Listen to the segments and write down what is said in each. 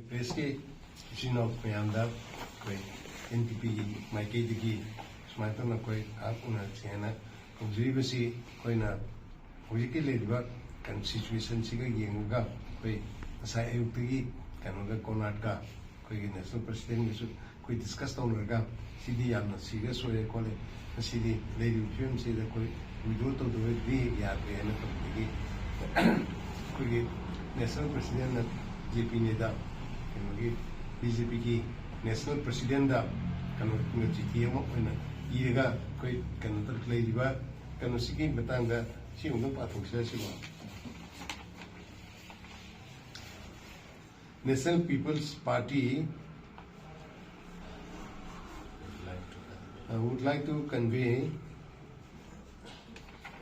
Press ke sino payanda koi NPP Maike digi smarta na koi apuna chena kujri basi koi na kujri ke leba kan situation siga yenga koi asa ayuktigi kanoga Karnataka koi national president gisu koi discuss tawnaga sidi yamna serious hoye kole sidi lady film sida koi video to do it ya be na to digi koi national president na JP Neda BJP की national president कनो चिठी इगा कोई कनो तक लेबा कनो सिकी बतांगा सी उन पाथोक्से सिबो national people's party I would like to convey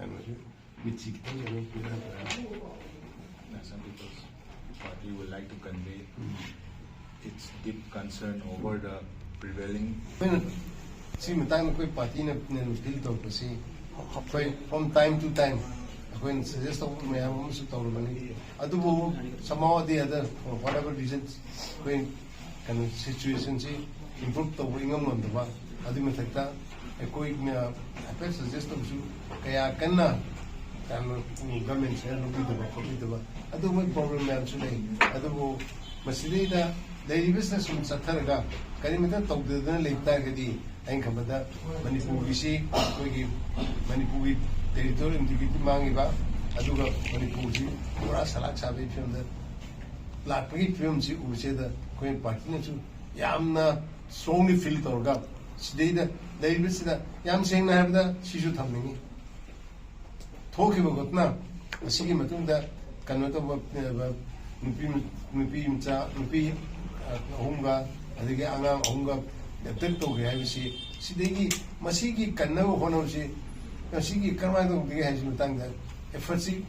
National People's Party would like to convey its deep concern over the prevailing. See, time koi party na feel to kasi from time to time when suggest to me am su to bani adu somehow or the other for whatever reasons when kind of situation si improve to ingam on the ba adu me thakta koi na appeal suggest to su kaya kanna kan government se no bi to ba adu mo problem man su nei adu masidida daily business from Sataraga, Karimata talk to the late Tagadi, and Kamada, Manipurisi, Manipuri territorium to get Mangiba, Aduga, Manipusi, or Asalak Sabi from the Lapri films, who say the Queen Partner to Yamna strongly feel it or gap. Sida, daily business, Yam saying I have the Shishu Tamini. Talk about now, a Siki Matunda, Kanota, Nupi. Hunga, adagi angang hunga dapat to gaya bisi. Sidegi masih ki kanna ko hono bisi. Masih ki karma to gaya bisi matang dah. Effort si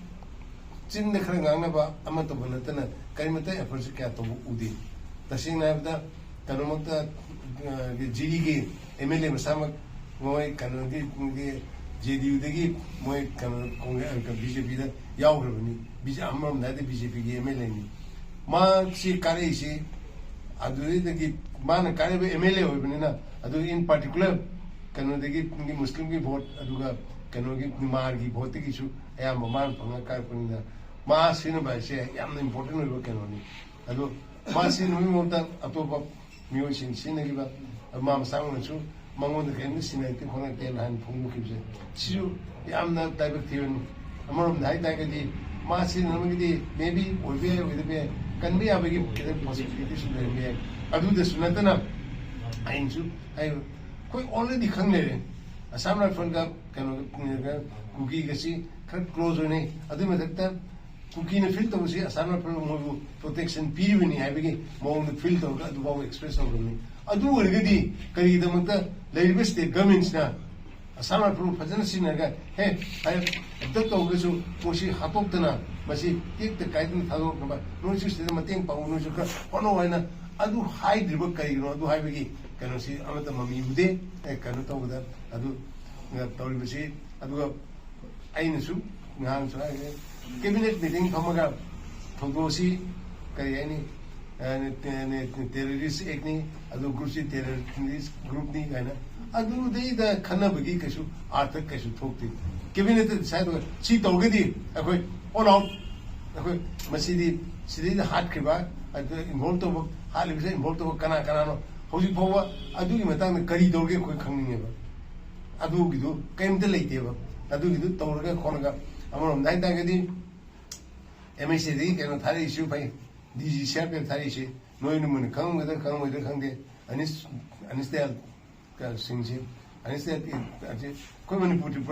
cinn dekher ngang ba amat to bana tana. Kari mata effort si kya to udi. Tasing na bda kanu makta jiri ki MLA masamak moy kanu di JDU degi moy kanu BJP da yaw berbani. BJP amam nade BJP ki MLA ni. Ma si kare si Adu man carry MLA Benina, Adu in particular, Kanodagi Muslim vote, Aduga, Kanogi Margi, voting issue, I am a man from a carpenter. Mass Sinaba say, I am important work only. Adu Mass in Wimota, a top of music in Sinagiba, a mamma sound and Mamma the Candice in a connect and Pungu. See you, I am not directive. Among the high Tagadi, Mass in maybe will be with the can be a big possibility to I do this Natana. I inju. I quite already hungry. A summer front up can cookie gasi, cut close on it. I do at that cookie in a filter was a summer protection period having more the filter of the express over me. I do already carry the mother, lady best the governments now. A summer proof has never seen a guy. Hey, I have a doctor who was she hapoptana. But she take the guidance number. No, she's the Matin Paunuka. Oh no, I do hide the book, you know, do high biggie. Can you see Amata Mami Ude? I cannot talk with that. I do Toribusi. I do Ainasu, Cabinet meeting, Tomaga, Togosi, Kariani, and terrorist acne. I do Grusi terrorist group ni Gana. I do the Kanabagi Kashu, Arthur Kashu talk to. Cabinet decided, she told it. I quit. All out. Masidi, Sidi the hard kiba, I involved over Harley involved over Kanakano, Hosi Pova, I do him a time the Kari Doge coming ever. I do you came the late ever. I do you Toga Konaga. Among night Dagadi, MSD cannot hurry issue by DG Sharp and Tarishi, no one come with the Kangi, and it's there sings him. And instead, Manipuri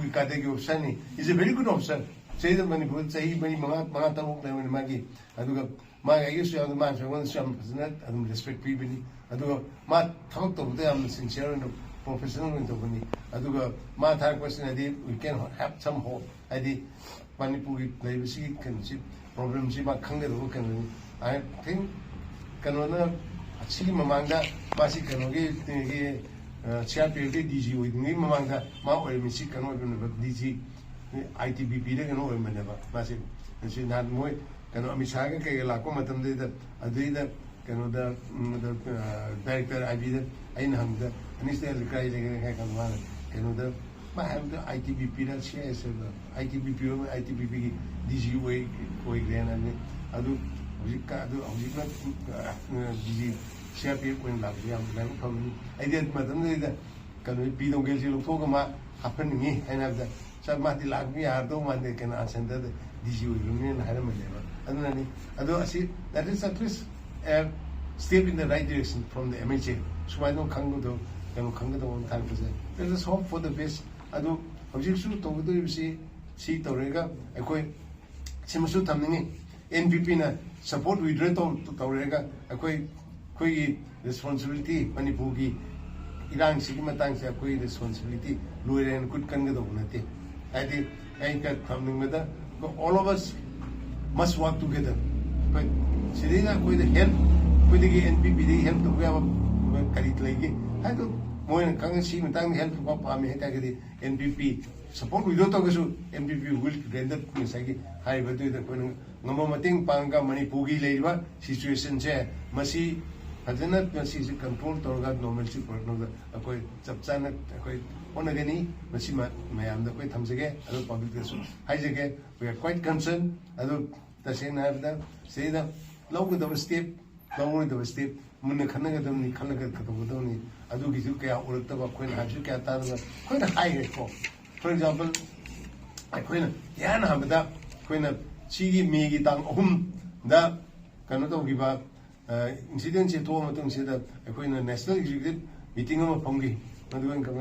Kategi of Sunny is a very good officer. Say the Manipur, say many Mata and Maggie. I do my I used to have the man, I want some president, I don't respect people. I do Mat talked of them sincere and professional into money. I do Mat had question I did, we can have some hope. I did Manipuri privacy can see problems about Kanga. I think Canona, Chili Mamanga, Masi Kanogi. CRPF DG with me, Mamanga, Mount Missy, can open the DG ITBP, they can open never. Massive. ꯉꯁꯤ ꯅꯍꯥꯟ ꯃꯣꯏ ꯀꯩꯅꯣ ꯑꯃꯤꯁꯥꯒ ꯀꯩꯒ ꯂꯥꯛꯄ ꯃꯇꯝꯗꯨꯗ ꯑꯗꯨꯏꯗ ꯀꯩꯅꯣꯗ director ꯑꯥꯏꯕꯤꯗ ꯑꯩꯅ ꯍꯪꯕꯗ ꯑꯅꯤꯁꯇ ꯀꯥꯏ ꯂꯩꯒꯦ ꯍꯥꯏ ꯀꯥꯟꯗ ꯃꯥꯅ ꯀꯩꯅꯣꯗ ꯃꯥ ꯍꯥꯏꯕꯗ ꯑꯥꯏ ꯇꯤ ꯕꯤ ꯄꯤꯗ ꯁꯤ S I T B P I T B ꯄꯤꯒꯤ ꯗꯤ ꯖꯤ ꯑꯣꯏꯈ꯭ꯔꯦꯅ ꯑꯗꯨ ꯍꯧꯖꯤꯛꯅ D G C R P F ꯑꯣꯏꯅ ꯂꯥꯛꯄꯁꯦ ꯌꯥꯝ ꯂꯥꯏꯕꯛ ꯐꯕꯅꯤ ꯑꯩꯗꯤ ꯃꯇꯝꯗꯨꯗ ꯀꯩꯅꯣ ꯄꯤ ꯗꯣꯡꯒꯦꯜꯁꯤ ꯂꯧꯊꯣꯛꯑꯒ ꯃꯥ ꯍꯥꯞꯍꯟꯅꯤꯡꯉꯤ ꯍꯥꯏꯅ ꯍꯥꯏꯕꯗ ꯁꯥꯔ ꯃꯥꯗꯤ ꯂꯥꯛꯄ ꯌꯥꯔꯗꯧ ꯃꯥꯟꯗꯦ ꯀꯩꯅꯣ ꯁꯦꯟꯇꯔꯗ ꯗꯤ ꯖꯤ ꯑꯣꯏꯈ꯭ꯔꯕꯅꯤꯅ ꯍꯥꯏꯔꯝꯕꯅꯦꯕ ꯑꯗꯨꯅꯅꯤ ꯑꯗꯣ ꯑꯁꯤ that is at least step in the right direction from the MHA. 수많은 강구도 그냥 강구도 다르듯이. 그래서 hope for the best. 아주 objective 동구도 입시 시 또래가 거의 심수 담능이 NPP나 support withdraw 또 또래가 거의 responsibility 만니부기 이랑 시기 마땅시 거의 responsibility 로이렌 굿간거도 보는데. 아이디 아이가 담능마다 all of us must work together. But 시대가 거의 help कोई NPP दी help तो क्या करी लेगी है तो मोइन कंग सी में तंग help को पामे है क्या करी NPP सपोर्ट विदो तो कसु NPP विल रेंडर मिसागी हाई बतु इधर कोई ngamo mating pangga manipugi leiba situation che masi hajana masi se control torga normalcy porno akoi chapchana akoi onagani masi mayam da koi thamjage adu public su haijage we are quite concerned adu tasena habda seida logo the step the step munna khanaga damni khanaga khatobodoni adu gisu kya urtaba koina haju kya targa koina high ko for example koina yana habda koina chigi megi tang ahum da kano to giba incident che to matang se da koina national executive meeting ma phongi maduan ka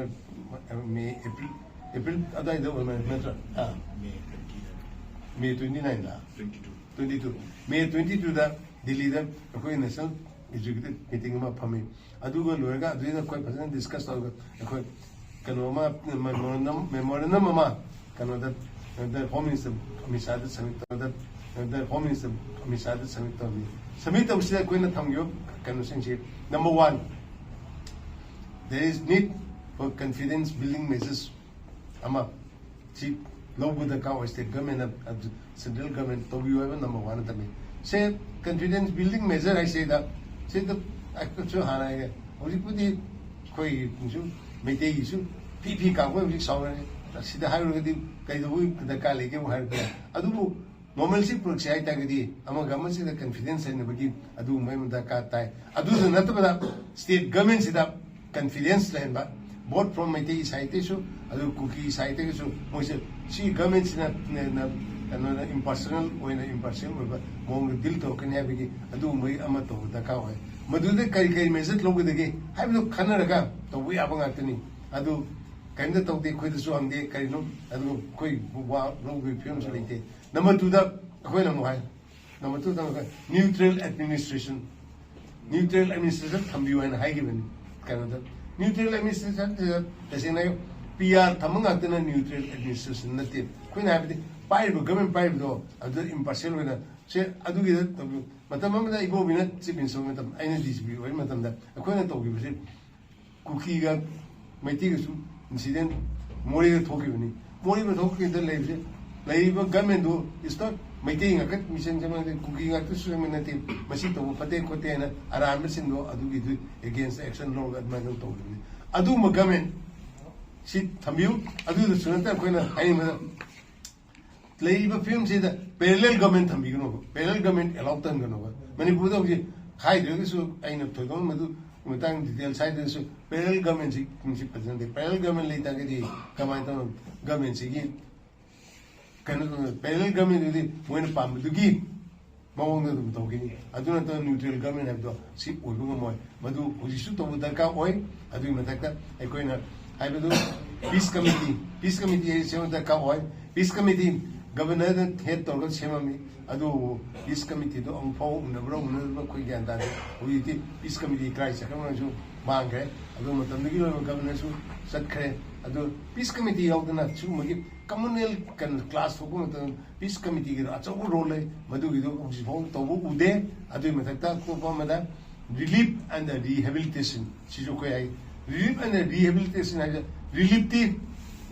me april adai da ma metra May 29 da 22 May 22 da Delhi da कोई national executive meeting में फमी अदुगो लोएगा अदुइना कोई फजन discuss होगा कोई कनोमा memorandum मा कनोदा the home minister मिसाद submit the home minister मिसाद समिट उससे कोई ना थमयो conversation number 1 there is need for confidence building measures ama ची लोगों द का स्टेट गवर्नमेंट सेंट्रल गवर्नमेंट तो भी number 1 तमे say confidence building measure I say that say the actual hana है उसी पुदी कोई जो मेटे इशू पी का कोई भी सॉल्व है सीधा हाई रोग दी कई तो वो दका लेके वो हाई पे अदु वो normal सी प्रोसेस आई तक दी अमा गवर्नमेंट से confidence है नबकी अदु मैं मुद्दा का ताई अदु से न तो बता state government से दा confidence रहन बा both from मेटे साइड से अदु कुकी साइड से मुझे सी government से ना another impersonal or impartial or more deal token having a do way amato the cow. Madude Kari message logo the gay. Have no Canada to we have Anthony. I do kind of talk the quid so on the Carino, I do quick long with films related. Number 2 the Quenam. Number 2 neutral administration. Neutral administration from you and high given Canada. Neutral administration as in a PR Tamangatana neutral administration. Nothing. Queen have the पाइब government पाइब दो other impartial होना से अदुगी the मतलब ममदा इबो बिना chip इंसो मतलब आइना डीसीपी ओइ मतलब दा अखोना तोगी बसे कुकी गा मैती गसु इंसिडेंट मोरी ग थोकी बनी मोरी ब थोकी द लेबसे लेबो गवर्नमेंट दो इज नॉट मैती गा कट मिशन जमा कुकी गा तो सुमे नते मसी तो फते कोते ना आराम सिन दो अदुगी दु अगेंस्ट एक्शन लो ग मा तो अदु म गवर्नमेंट सी थम्बियु अदु सुनता कोइना हाइ म Labor film say the parallel government tham bigno parallel government allow tan gano Manipur da je high de so aina to don madu mutang detail side so parallel government si present parallel government leita ke di kamai to government si gi kan parallel government di when pam du gi mawong da to gi aduna to neutral government have do si oibu mo madu hojisu to da ka oi adu matakta ai koina hai bedu peace committee is da ka oi peace committee Governor head to look Semami, Adu, Peace Committee to unfold the room, quick and that we did Peace Committee cries, I don't know, Bank, Adu Matamigil, Governor, Sakre, Adu, Peace Committee of the Natsu, communal can class for Peace Committee, that's all role, Madugido, which is home to Ude, Adu Matata, Kupamada, relief and the rehabilitation, Shizukai, relief and the rehabilitation, relief,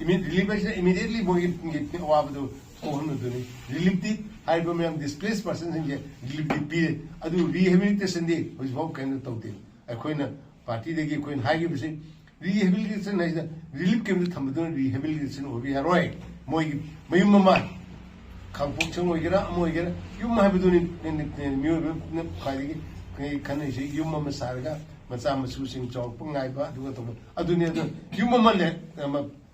immediately, Wabdo. Relief haiba myam displaced persons in relief period adu rehabilitation day was what kind of tauti akoina party de gi koin hagi bisi rehabilitation is the relief came to thamdon rehabilitation obi haroi moi mayum mama khangpok chang oigera moigera yum habiduni myo khari gi khanai se yum mama sarga macha masu sing chok pungai ba du to aduni yum mama le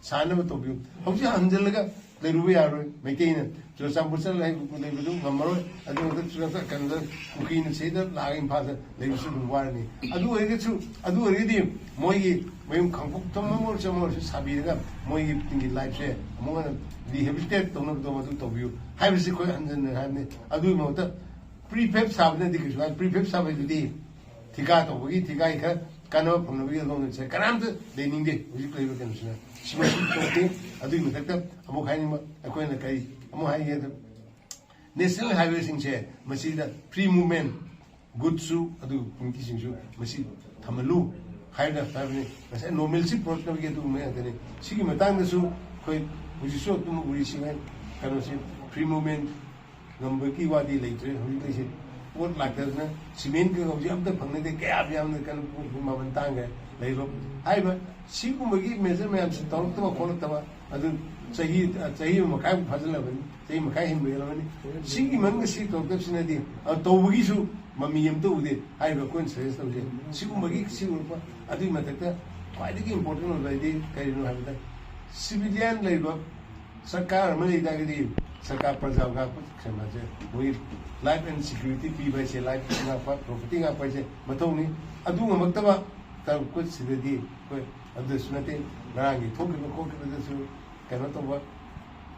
sana ba to bi hauji hanjalaga leruwe yaro maikeina so sampursa lai lebudu ngamaro adu the chusa kanza kukin se da lagin phasa lebusu warni adu edi moigi mayum khangpok tommo chamor sabiraga moigi tingi life se mo rehabilitate tona to view haibisi koi hanjan hanne adu mo ta prefab sabne dikis wa prefab sabai di tika to bogi tika ikha kano phungna bi lo se karam de lening de uji play ba kan sina sima to te adu mi takta amo khaini ma akoi na kai amo hai ye national highway sing che masi da free movement goods su adu punki sing su masi thamalu haida family masa normalcy problem ge tu me ade sigi matang da su koi uji so tu mu uri singa kano se free movement number ki wadi leitre hoi lai se what like that na cement ke hoji am da phangne de kya bi am kan ma ban tang ge lai lo ai ba si ku magi measure me am se tor to ko ta ba adu chahi ma kai phajla ban chahi ma kai hin be la ban si ki man si to ke sina di to bugi su mami yam to de ai ba kon se to je si ku magi si ur pa adu ma ta kwai de important no lai de kai no ha da civilian lai ba sarkar ma lai da ge di sarkar prajal ga ku khama je moi life and security pi ba se life na pa property ga pa se mathau ni adu ma maktaba ta ku sidadi ko adu sunate rangi thoki ko ko de su kana to ba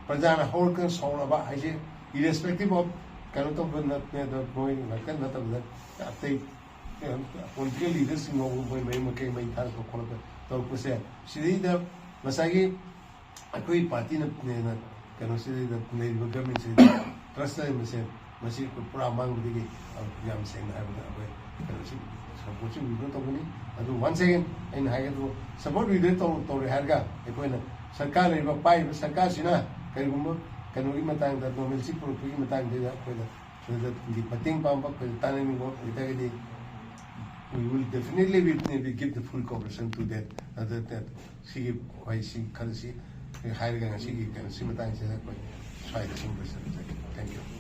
prajana hor kan sona ba hai se irrespective of kana to ba na ne da koi na kan na ta ba atai political leaders no boy mai ma kai mai thar ko ko to ko se sidai da masagi akoi party na na kana sidai da ne government se trust na me se masi ko pura mang de yam se na ba ba kana si support video to ni adu once again in high to support video to harga ekoina sarkar le ba pai sarkar sina kai gum kanu gi matang da normalcy pro gi matang de ko da so that the pating pam pa ko tanin go ita ge we will definitely we give the full cooperation to that that si why si kan si higher ga si kan si matang se ko try the same person. Thank you.